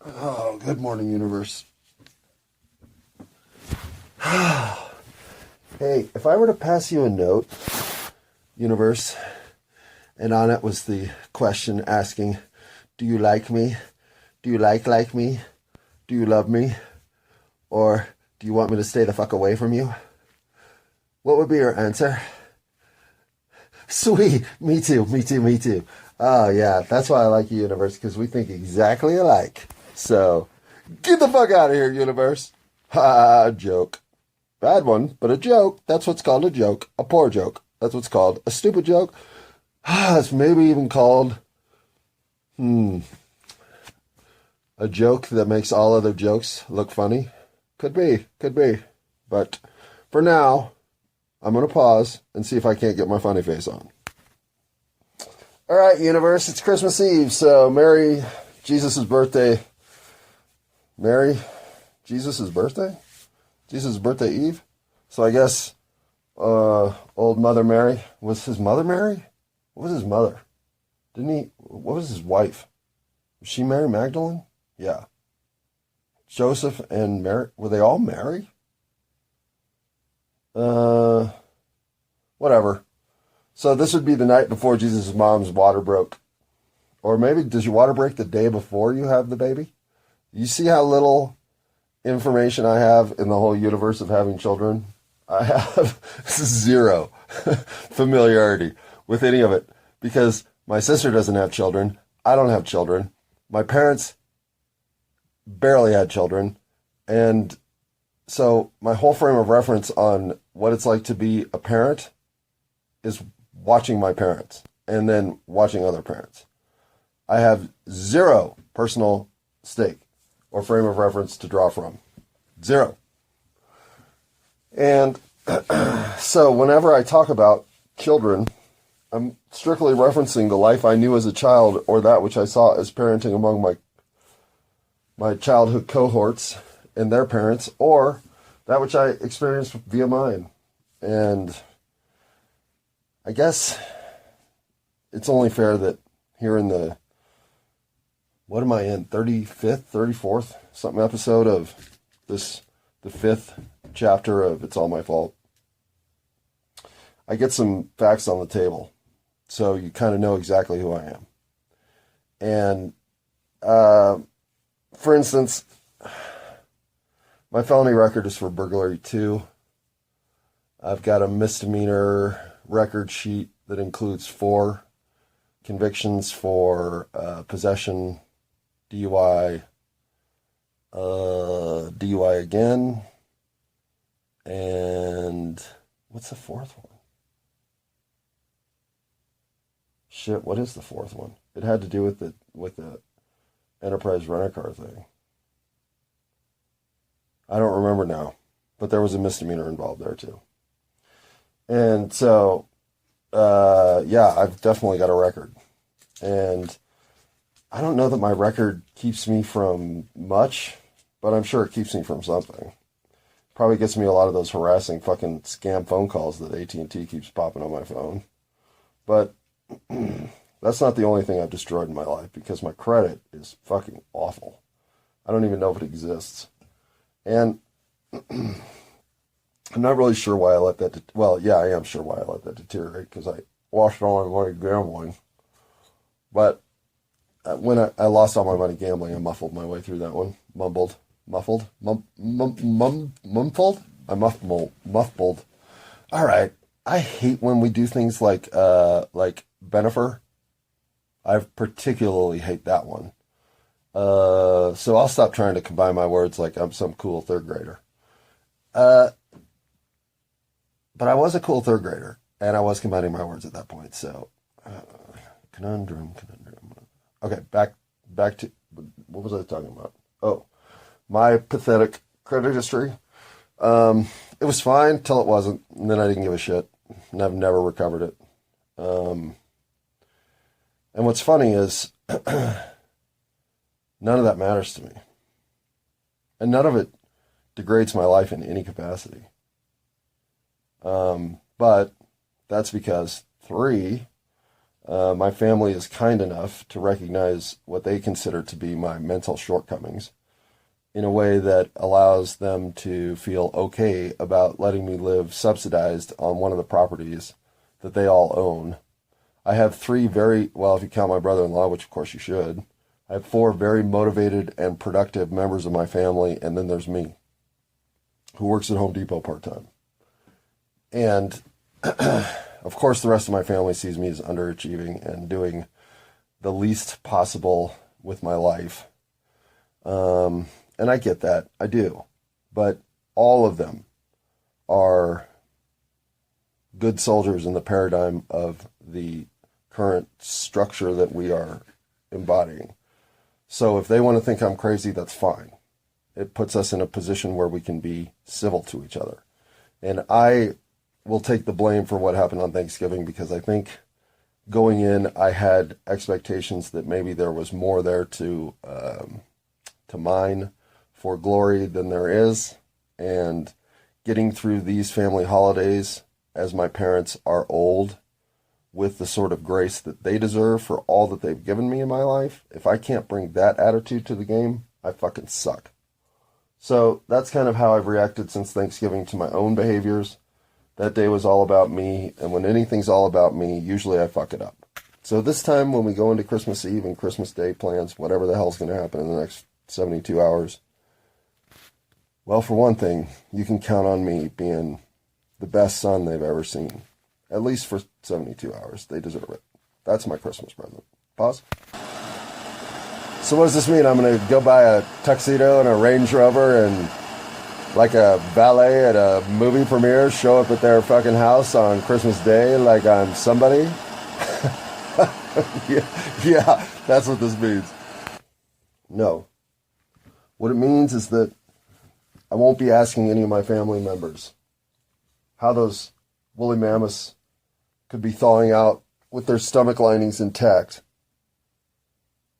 Oh, good morning, universe. Hey, if I were to pass you a note, universe, and on it was the question asking, do you like me? Do you like me? Do you love me? Or do you want me to stay the fuck away from you? What would be your answer? Sweet. Me too, me too, me too. Oh, yeah, that's why I like you, universe, because we think exactly alike. So, get the fuck out of here, universe. Ha, joke. Bad one, but a joke. That's what's called a joke. A poor joke. That's what's called a stupid joke. It's maybe even called, a joke that makes all other jokes look funny. Could be, could be. But for now, I'm going to pause and see if I can't get my funny face on. All right, universe, it's Christmas Eve, so Merry Jesus' birthday. Merry Jesus' birthday? Jesus' birthday Eve? So I guess old Mother Mary, was his mother Mary? What was his mother? What was his wife? Was she Mary Magdalene? Yeah. Joseph and Mary, were they all Mary? Whatever. So this would be the night before Jesus' mom's water broke. Or maybe, does your water break the day before you have the baby? You see how little information I have in the whole universe of having children? I have zero familiarity with any of it because my sister doesn't have children. I don't have children. My parents barely had children. And so my whole frame of reference on what it's like to be a parent is watching my parents and then watching other parents. I have zero personal stake or frame of reference to draw from. Zero. And so whenever I talk about children, I'm strictly referencing the life I knew as a child or that which I saw as parenting among my childhood cohorts and their parents, or that which I experienced via mine. And I guess it's only fair that here in the, what am I in, 35th, 34th, something episode of this, the 5th chapter of It's All My Fault, I get some facts on the table. So you kind of know exactly who I am. And, for instance, my felony record is for burglary 2. I've got a misdemeanor record sheet that includes 4 convictions for possession, DUI, DUI again, and what's the 4th one? Shit, what is the 4th one? It had to do with the Enterprise rent-a-car thing. I don't remember now, but there was a misdemeanor involved there too. And so, yeah, I've definitely got a record. And I don't know that my record keeps me from much, but I'm sure it keeps me from something. Probably gets me a lot of those harassing fucking scam phone calls that AT&T keeps popping on my phone. But that's not the only thing I've destroyed in my life, because my credit is fucking awful. I don't even know if it exists. And I'm not really sure why I let that, well, yeah, I am sure why I let that deteriorate, because I lost all my money gambling. But when I lost all my money gambling, I muffled my way through that one. Mumbled. Muffled? Mumbled? I muffled. All right. I hate when we do things like Benifer. I particularly hate that one. So I'll stop trying to combine my words like I'm some cool 3rd grader. But I was a cool 3rd grader, and I was combining my words at that point. So, conundrum. Okay, back to, what was I talking about? Oh, my pathetic credit history. It was fine till it wasn't, and then I didn't give a shit, and I've never recovered it. And what's funny is none of that matters to me. And none of it degrades my life in any capacity. But that's because 3, My family is kind enough to recognize what they consider to be my mental shortcomings in a way that allows them to feel okay about letting me live subsidized on one of the properties that they all own. I have three well, if you count my brother-in-law, which of course you should, I have four very motivated and productive members of my family, and then there's me, who works at Home Depot part-time. And of course, the rest of my family sees me as underachieving and doing the least possible with my life. And I get that. I do. But all of them are good soldiers in the paradigm of the current structure that we are embodying. So if they want to think I'm crazy, that's fine. It puts us in a position where we can be civil to each other. And I will take the blame for what happened on Thanksgiving, because I think going in, I had expectations that maybe there was more there to mine for glory than there is. And getting through these family holidays, as my parents are old, with the sort of grace that they deserve for all that they've given me in my life, if I can't bring that attitude to the game, I fucking suck. So that's kind of how I've reacted since Thanksgiving to my own behaviors. That day was all about me, and when anything's all about me, usually I fuck it up. So this time when we go into Christmas Eve and Christmas Day plans, whatever the hell's going to happen in the next 72 hours, well, for one thing, you can count on me being the best son they've ever seen. At least for 72 hours. They deserve it. That's my Christmas present. Pause. So what does this mean? I'm going to go buy a tuxedo and a Range Rover and, like a valet at a movie premiere, show up at their fucking house on Christmas Day like I'm somebody? yeah, that's what this means. No. What it means is that I won't be asking any of my family members how those woolly mammoths could be thawing out with their stomach linings intact.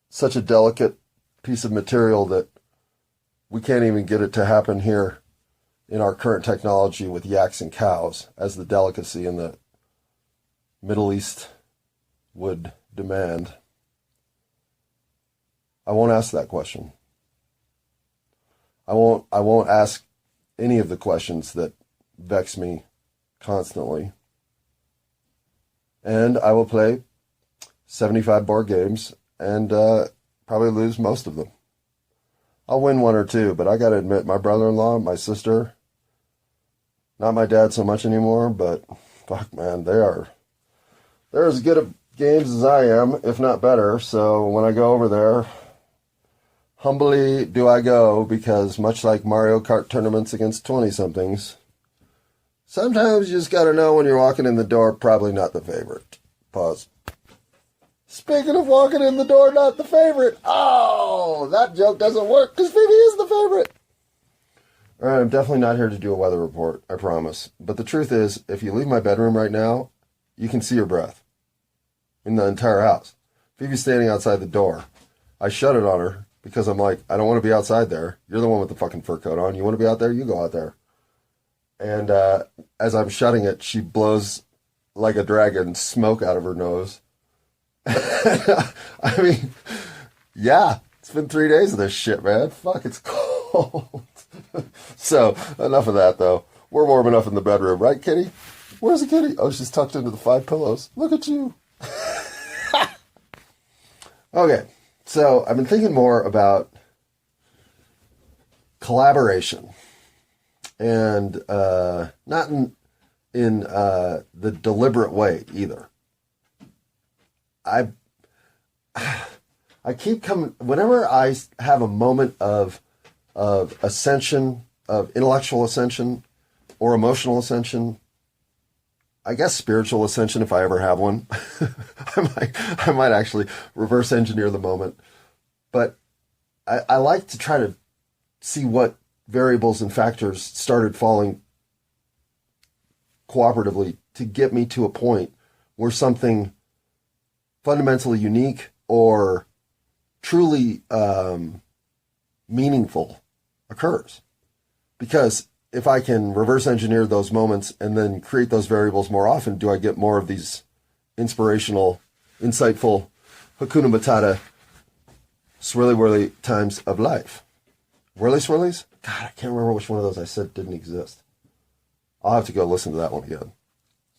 Such a delicate piece of material that we can't even get it to happen here in our current technology with yaks and cows, as the delicacy in the Middle East would demand. I won't ask that question. I won't ask any of the questions that vex me constantly. And I will play 75 board games and probably lose most of them. I'll win one or two, but I got to admit, my brother-in-law, my sister, not my dad so much anymore, but fuck, man, they're as good at games as I am, if not better. So when I go over there, humbly do I go, because much like Mario Kart tournaments against 20-somethings, sometimes you just got to know when you're walking in the door, probably not the favorite. Pause. Speaking of walking in the door, not the favorite. Oh, that joke doesn't work because Phoebe is the favorite. All right, I'm definitely not here to do a weather report, I promise. But the truth is, if you leave my bedroom right now, you can see her breath in the entire house. Phoebe's standing outside the door. I shut it on her because I'm like, I don't want to be outside there. You're the one with the fucking fur coat on. You want to be out there? You go out there. And as I'm shutting it, she blows like a dragon smoke out of her nose. I mean, yeah, it's been 3 days of this shit, man. Fuck, it's cold. So, enough of that, though. We're warm enough in the bedroom, right, kitty? Where's the kitty? Oh, she's tucked into the 5 pillows. Look at you. Okay, so I've been thinking more about collaboration. And not in the deliberate way, either. I keep coming, whenever I have a moment of ascension, of intellectual ascension or emotional ascension, I guess spiritual ascension if I ever have one. I might actually reverse engineer the moment. But I like to try to see what variables and factors started falling cooperatively to get me to a point where something fundamentally unique or truly meaningful occurs. Because if I can reverse engineer those moments and then create those variables more often, do I get more of these inspirational insightful Hakuna Matata swirly whirly times of life. Whirly swirlies? God, I can't remember which one of those I said didn't exist. I'll have to go listen to that one again,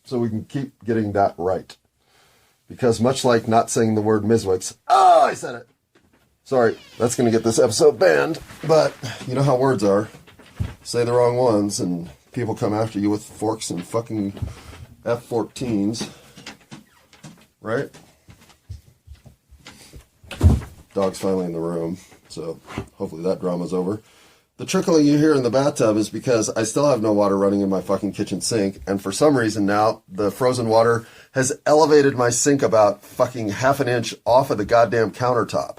so we can keep getting that right. Because much like not saying the word Miswix, I said it. Sorry, that's going to get this episode banned, but you know how words are. Say the wrong ones, and people come after you with forks and fucking F-14s. Right? Dog's finally in the room, so hopefully that drama's over. The trickling you hear in the bathtub is because I still have no water running in my fucking kitchen sink, and for some reason now, the frozen water has elevated my sink about fucking half an inch off of the goddamn countertop.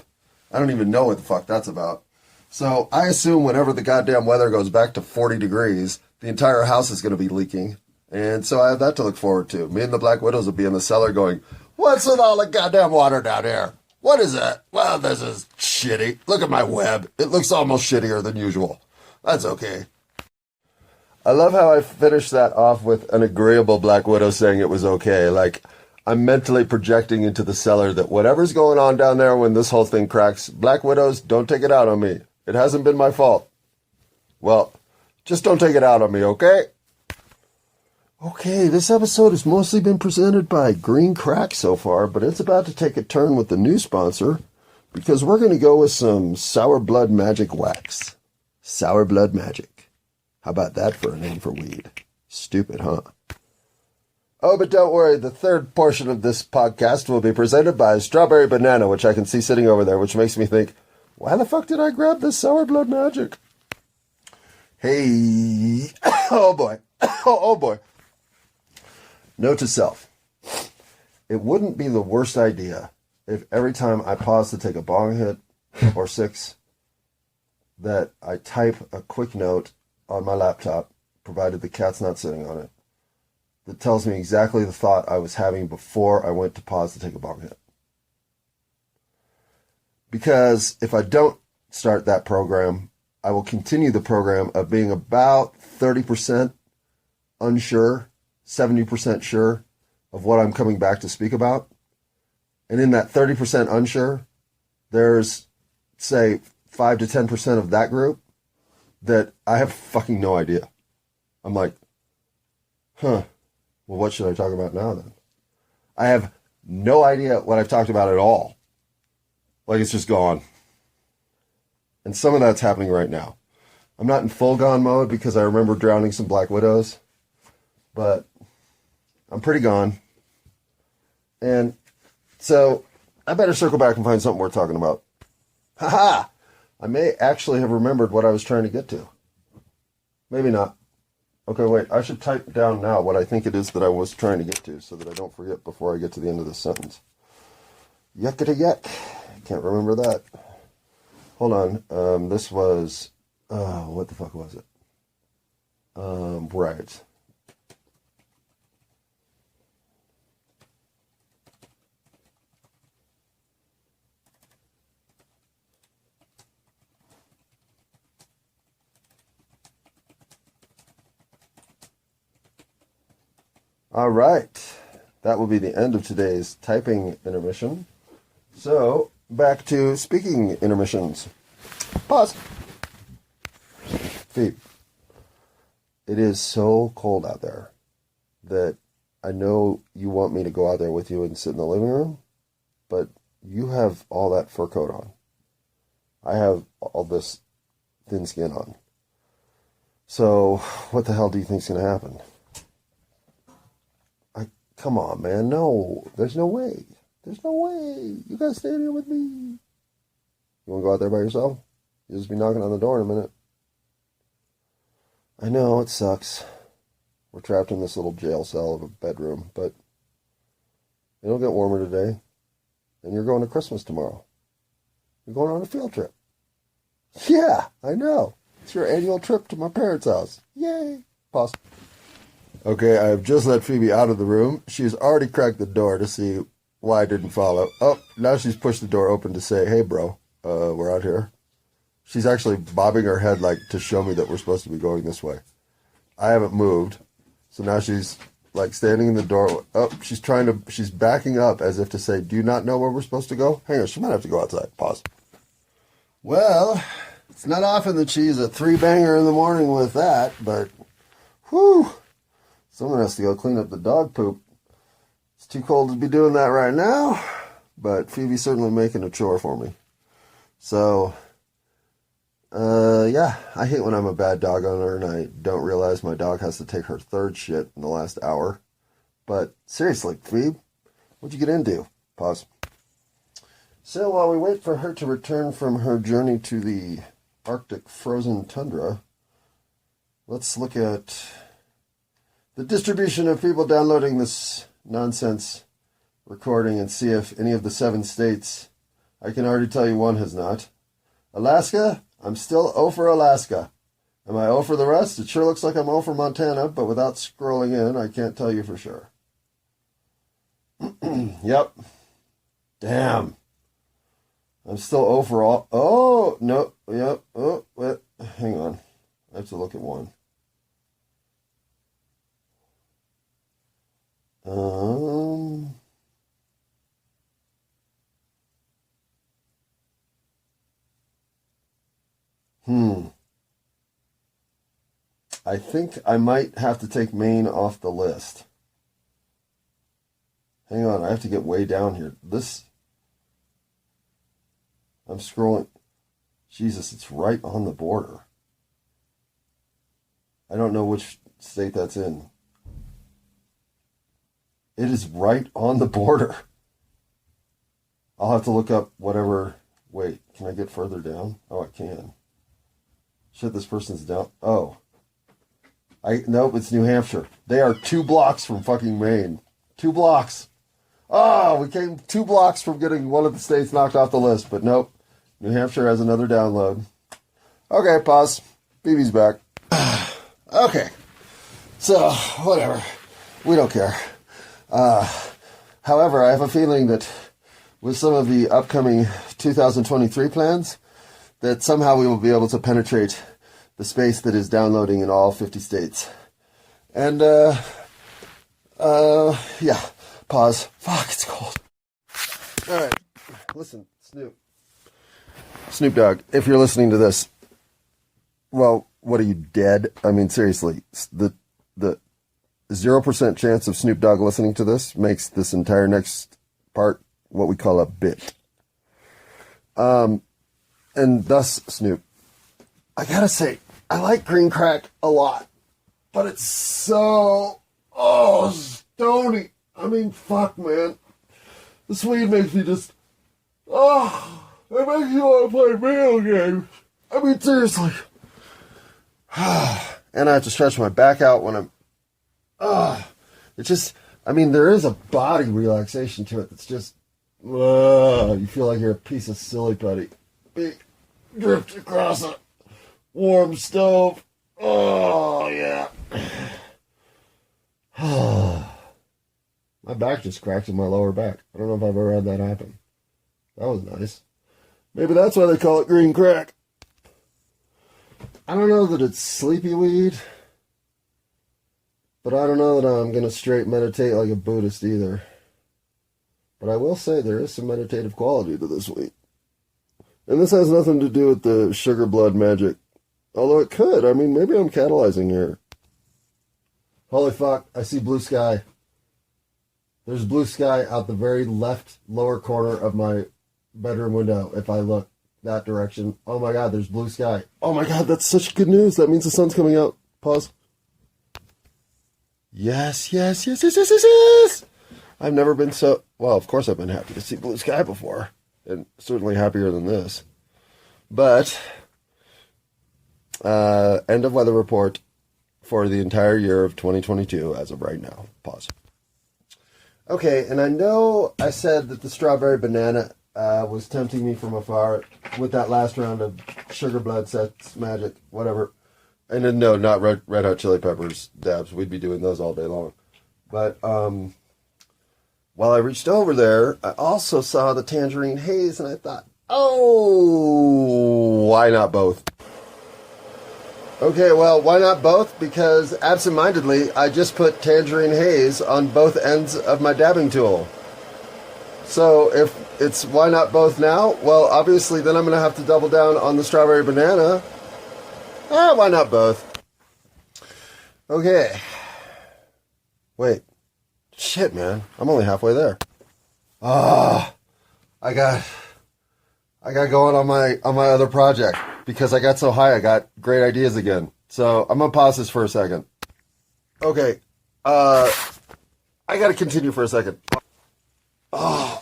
I don't even know what the fuck that's about. So I assume whenever the goddamn weather goes back to 40 degrees, the entire house is going to be leaking. And so I have that to look forward to. Me and the Black Widows will be in the cellar going, "What's with all the goddamn water down here? What is that? Well, this is shitty. Look at my web. It looks almost shittier than usual. That's okay." I love how I finished that off with an agreeable Black Widow saying it was okay. Like, I'm mentally projecting into the cellar that whatever's going on down there when this whole thing cracks, Black Widows, don't take it out on me. It hasn't been my fault. Well, just don't take it out on me, okay? Okay, this episode has mostly been presented by Green Crack so far, but it's about to take a turn with the new sponsor, because we're going to go with some Sour Blood Magic Wax. Sour Blood Magic. How about that for a name for weed? Stupid, huh? Oh, but don't worry, the third portion of this podcast will be presented by Strawberry Banana, which I can see sitting over there, which makes me think, why the fuck did I grab this Sour Blood Magic? Hey, oh boy, oh boy. Note to self, it wouldn't be the worst idea if every time I pause to take a bong hit or six, that I type a quick note on my laptop, provided the cat's not sitting on it, that tells me exactly the thought I was having before I went to pause to take a bong hit. Because if I don't start that program, I will continue the program of being about 30% unsure, 70% sure of what I'm coming back to speak about. And in that 30% unsure, there's, say, 5 to 10% of that group that I have fucking no idea. I'm like, well, what should I talk about now then? I have no idea what I've talked about at all. Like, it's just gone. And some of that's happening right now. I'm not in full gone mode because I remember drowning some Black Widows, but I'm pretty gone. And so I better circle back and find something worth talking about. Haha! I may actually have remembered what I was trying to get to. Maybe not. Okay, wait. I should type down now what I think it is that I was trying to get to so that I don't forget before I get to the end of this sentence. Yuckity yuck. Can't remember that. Hold on. This was... what the fuck was it? Right. All right. That will be the end of today's typing intermission. So, back to speaking intermissions. Pause. Phoebe, it is so cold out there that I know you want me to go out there with you and sit in the living room, but you have all that fur coat on. I have all this thin skin on. So, what the hell do you think's going to happen? Come on, man. No, there's no way. There's no way. You gotta stay in here with me. You want to go out there by yourself? You'll just be knocking on the door in a minute. I know, it sucks. We're trapped in this little jail cell of a bedroom, but it'll get warmer today. And you're going to Christmas tomorrow. You're going on a field trip. Yeah, I know. It's your annual trip to my parents' house. Yay. Pause. Okay, I've just let Phoebe out of the room. She's already cracked the door to see why I didn't follow. Oh, now she's pushed the door open to say, hey, bro, we're out here. She's actually bobbing her head like to show me that we're supposed to be going this way. I haven't moved, so now she's like standing in the door. Oh, she's backing up as if to say, do you not know where we're supposed to go? Hang on, she might have to go outside. Pause. Well, it's not often that she's a three-banger in the morning with that, but whew, someone has to go clean up the dog poop. It's too cold to be doing that right now, but Phoebe's certainly making a chore for me. So, yeah, I hate when I'm a bad dog owner and I don't realize my dog has to take her third shit in the last hour. But seriously, Phoebe, what'd you get into? Pause. So while we wait for her to return from her journey to the Arctic frozen tundra, let's look at the distribution of people downloading this nonsense recording and see if any of the 7 states, I can already tell you one has not. Alaska, I'm still O for Alaska. Am I O for the rest? It sure looks like I'm O for Montana, but without scrolling in, I can't tell you for sure. Yep. Damn. I'm still O for all. Oh, no. Yep. Oh, wait. Hang on. I have to look at one. I think I might have to take Maine off the list. Hang on, I have to get way down here. I'm scrolling. Jesus, it's right on the border. I don't know which state that's in. It is right on the border. I'll have to look up whatever. Wait, can I get further down? Oh, I can. Shit, this person's down. Oh. Nope, it's New Hampshire. They are 2 blocks from fucking Maine. 2 blocks. Oh, we came 2 blocks from getting one of the states knocked off the list, but nope. New Hampshire has another download. Okay, pause. BB's back. Okay. So, whatever. We don't care. However, I have a feeling that with some of the upcoming 2023 plans, that somehow we will be able to penetrate the space that is downloading in all 50 states. And, yeah, pause. Fuck, it's cold. All right, listen, Snoop Dogg, if you're listening to this, well, what are you, dead? I mean, seriously, the 0% chance of Snoop Dogg listening to this makes this entire next part what we call a bit. And thus, Snoop, I gotta say, I like green crack a lot, but it's so, stony. I mean, fuck, man. This weed makes me just, it makes you want to play video games. I mean, seriously. And I have to stretch my back out when I'm, it's just, I mean, there is a body relaxation to it that's just, you feel like you're a piece of silly putty. Drift across a warm stove. Oh, yeah. My back just cracked in my lower back. I don't know if I've ever had that happen. That was nice. Maybe that's why they call it green crack. I don't know that it's sleepy weed, but I don't know that I'm going to straight meditate like a Buddhist either. But I will say there is some meditative quality to this weed. And this has nothing to do with the sugar blood magic. Although it could. I mean, maybe I'm catalyzing here. Holy fuck, I see blue sky. There's blue sky out the very left lower corner of my bedroom window if I look that direction. Oh my god, there's blue sky. Oh my god, that's such good news. That means the sun's coming out. Pause. Yes. I've never been so... Well, of course I've been happy to see blue sky before. And certainly happier than this. But, end of weather report for the entire year of 2022 as of right now. Pause. Okay, and I know I said that the strawberry banana was tempting me from afar with that last round of sugar blood sets, magic, whatever. And then, no, not red hot chili peppers dabs. We'd be doing those all day long. But, while I reached over there, I also saw the tangerine haze, and I thought, oh, why not both? Okay, well, why not both? Because absentmindedly, I just put tangerine haze on both ends of my dabbing tool. So if it's why not both now, well, obviously then I'm going to have to double down on the strawberry banana. Why not both? Okay. Wait. Shit, man. I'm only halfway there. I got going on my other project because I got so high I got great ideas again. So I'm gonna pause this for a second. Okay. I gotta continue for a second. Oh,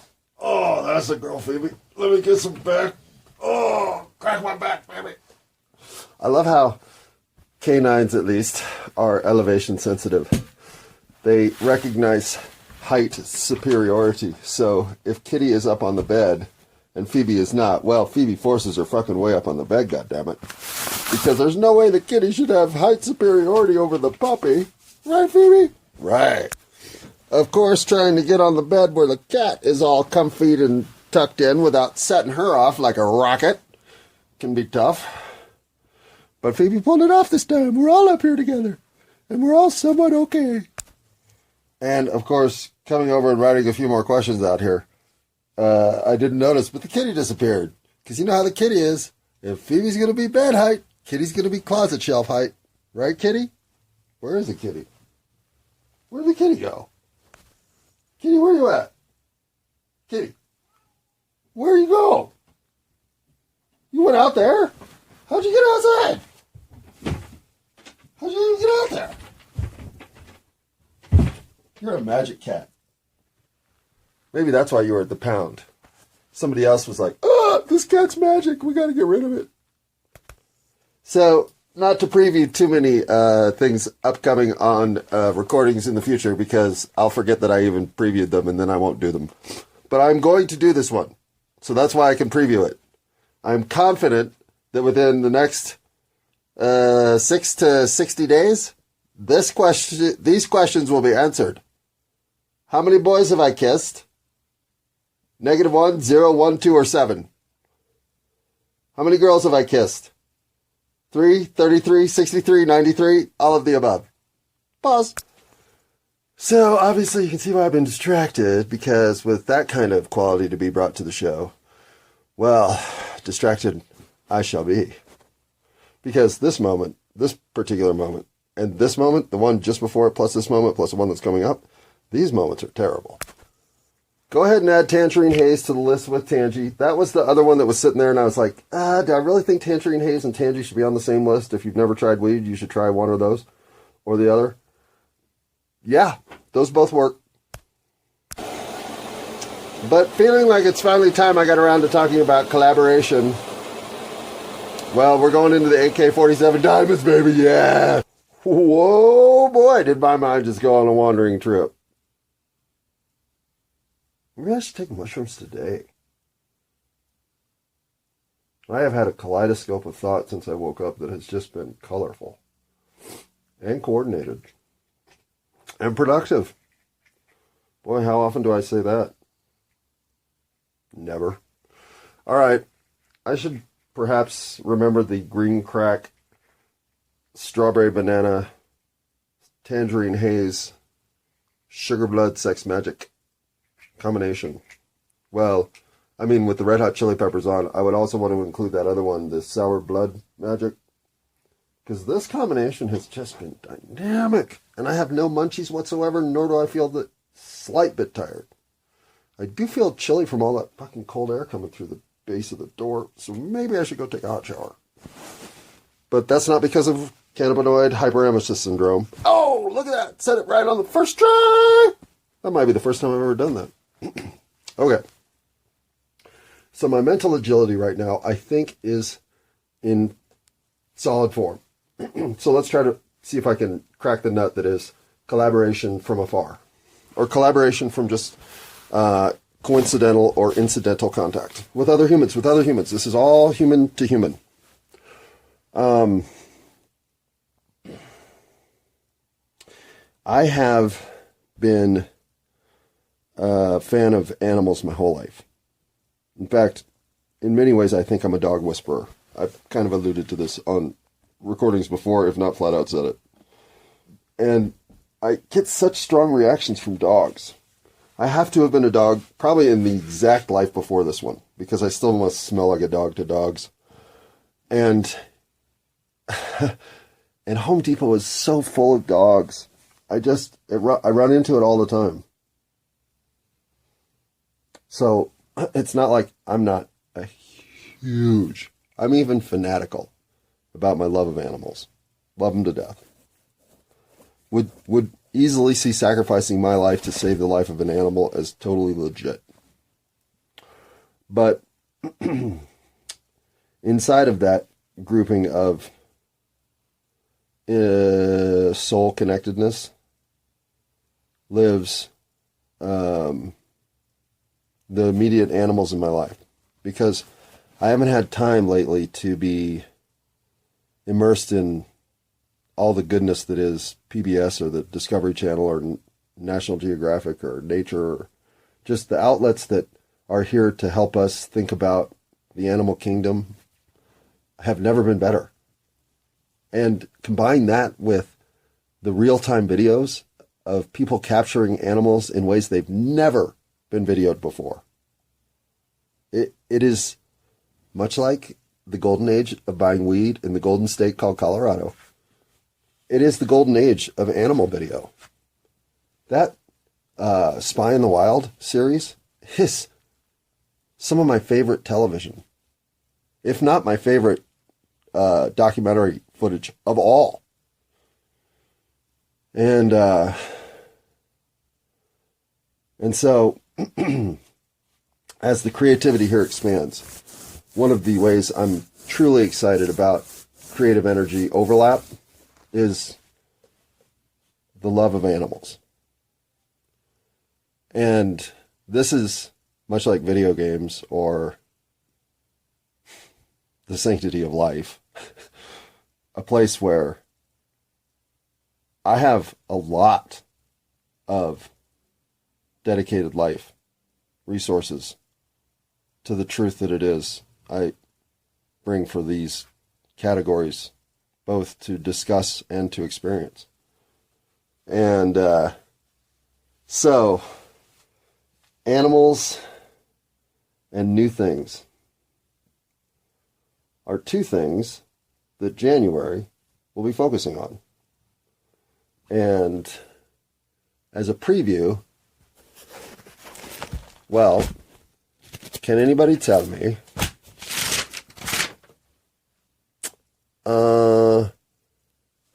that's a girl, Phoebe. Let me get some back. Oh, crack my back, baby. I love how canines, at least, are elevation sensitive. They recognize height superiority. So if Kitty is up on the bed and Phoebe is not, well, Phoebe forces her fucking way up on the bed, goddammit. Because there's no way the kitty should have height superiority over the puppy. Right, Phoebe? Right. Of course, trying to get on the bed where the cat is all comfy and tucked in without setting her off like a rocket can be tough. But Phoebe pulled it off this time. We're all up here together. And we're all somewhat okay. And, of course, coming over and writing a few more questions out here. I didn't notice, but the kitty disappeared. Because you know how the kitty is. If Phoebe's going to be bed height, Kitty's going to be closet shelf height. Right, Kitty? Where is the kitty? Where'd the kitty go? Kitty, where you at? Kitty, where you go? You went out there? How'd you get outside? How'd you even get out there? You're a magic cat. Maybe that's why you were at the pound. Somebody else was like, oh, this cat's magic. We got to get rid of it. So, not to preview too many things upcoming on recordings in the future because I'll forget that I even previewed them and then I won't do them. But I'm going to do this one. So that's why I can preview it. I'm confident that within the next 6 to 60 days, these questions will be answered. How many boys have I kissed? -1, 0, 1, 2, or 7. How many girls have I kissed? 3, 33, 63, 93, all of the above. Pause. So, obviously, you can see why I've been distracted, because with that kind of quality to be brought to the show, well, distracted I shall be. Because this moment, this particular moment, and this moment, the one just before it, plus this moment, plus the one that's coming up, these moments are terrible. Go ahead and add Tangerine Haze to the list with Tangy. That was the other one that was sitting there, and I was like, do I really think Tangerine Haze and Tangy should be on the same list? If you've never tried weed, you should try one of those or the other. Yeah, those both work. But feeling like it's finally time I got around to talking about collaboration. Well, we're going into the AK-47 Diamonds, baby, yeah! Whoa, boy, did my mind just go on a wandering trip. Maybe I should take mushrooms today. I have had a kaleidoscope of thought since I woke up that has just been colorful and coordinated and productive. Boy, how often do I say that? Never. All right. I should perhaps remember the green crack, strawberry banana, tangerine haze, sugar blood, sex magic combination. Well, I mean, with the red hot chili peppers on, I would also want to include that other one, the sour blood magic. Because this combination has just been dynamic. And I have no munchies whatsoever, nor do I feel the slight bit tired. I do feel chilly from all that fucking cold air coming through the base of the door, so maybe I should go take a hot shower. But that's not because of cannabinoid hyperemesis syndrome. Oh, look at that! Said it right on the first try! That might be the first time I've ever done that. Okay. So my mental agility right now, I think, is in solid form. So let's try to see if I can crack the nut that is collaboration from afar. Or collaboration from just coincidental or incidental contact with other humans. This is all human to human. I have been a fan of animals my whole life. In fact, in many ways, I think I'm a dog whisperer. I've kind of alluded to this on recordings before, if not flat out said it. And I get such strong reactions from dogs. I have to have been a dog probably in the exact life before this one, because I still must smell like a dog to dogs. And and Home Depot is so full of dogs. I run into it all the time. So it's not like I'm not I'm even fanatical about my love of animals. Love them to death. Would easily see sacrificing my life to save the life of an animal as totally legit. But inside of that grouping of soul connectedness lives the immediate animals in my life, because I haven't had time lately to be immersed in all the goodness that is PBS or the Discovery Channel or National Geographic or Nature, or just the outlets that are here to help us think about the animal kingdom have never been better. And combine that with the real-time videos of people capturing animals in ways they've never been videoed before. It is much like the golden age of buying weed in the golden state called Colorado. It is the golden age of animal video. That Spy in the Wild series is some of my favorite television, if not my favorite documentary footage of all. And so as the creativity here expands, one of the ways I'm truly excited about creative energy overlap is the love of animals. And this is much like video games or the sanctity of life, a place where I have a lot of dedicated life resources to the truth that it is I bring for these categories, both to discuss and to experience. And so, animals and new things are two things that January will be focusing on. And as a preview, well, can anybody tell me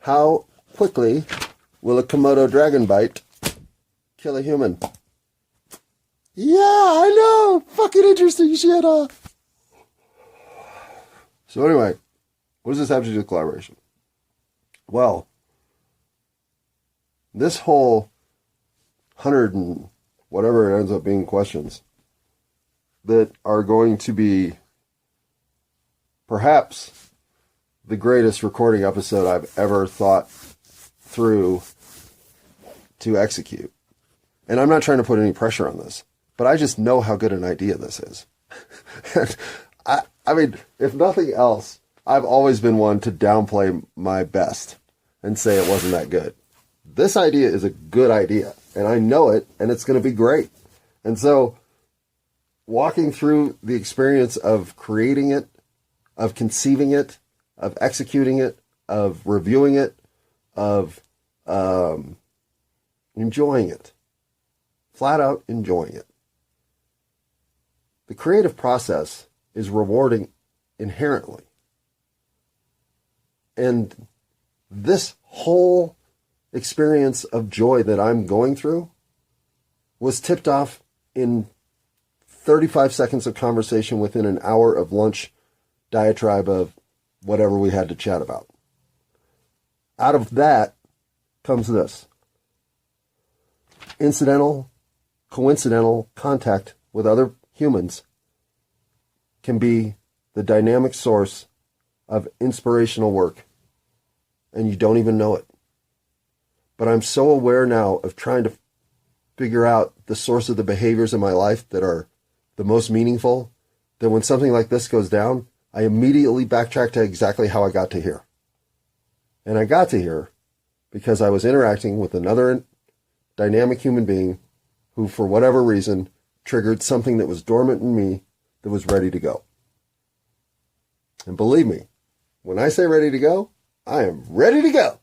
how quickly will a Komodo dragon bite kill a human? Yeah, I know. Fucking interesting shit, huh? So anyway, what does this have to do with collaboration? Well, this whole 100 and whatever it ends up being questions that are going to be perhaps the greatest recording episode I've ever thought through to execute. And I'm not trying to put any pressure on this, but I just know how good an idea this is. And I mean, if nothing else, I've always been one to downplay my best and say it wasn't that good. This idea is a good idea, and I know it, and it's going to be great. And so, walking through the experience of creating it, of conceiving it, of executing it, of reviewing it, of enjoying it, flat out enjoying it. The creative process is rewarding inherently. And this whole experience of joy that I'm going through was tipped off in 35 seconds of conversation within an hour of lunch diatribe of whatever we had to chat about. Out of that comes this. Incidental, coincidental contact with other humans can be the dynamic source of inspirational work, and you don't even know it. But I'm so aware now of trying to figure out the source of the behaviors in my life that are the most meaningful, that when something like this goes down, I immediately backtrack to exactly how I got to here. And I got to here because I was interacting with another dynamic human being who, for whatever reason, triggered something that was dormant in me that was ready to go. And believe me, when I say ready to go, I am ready to go.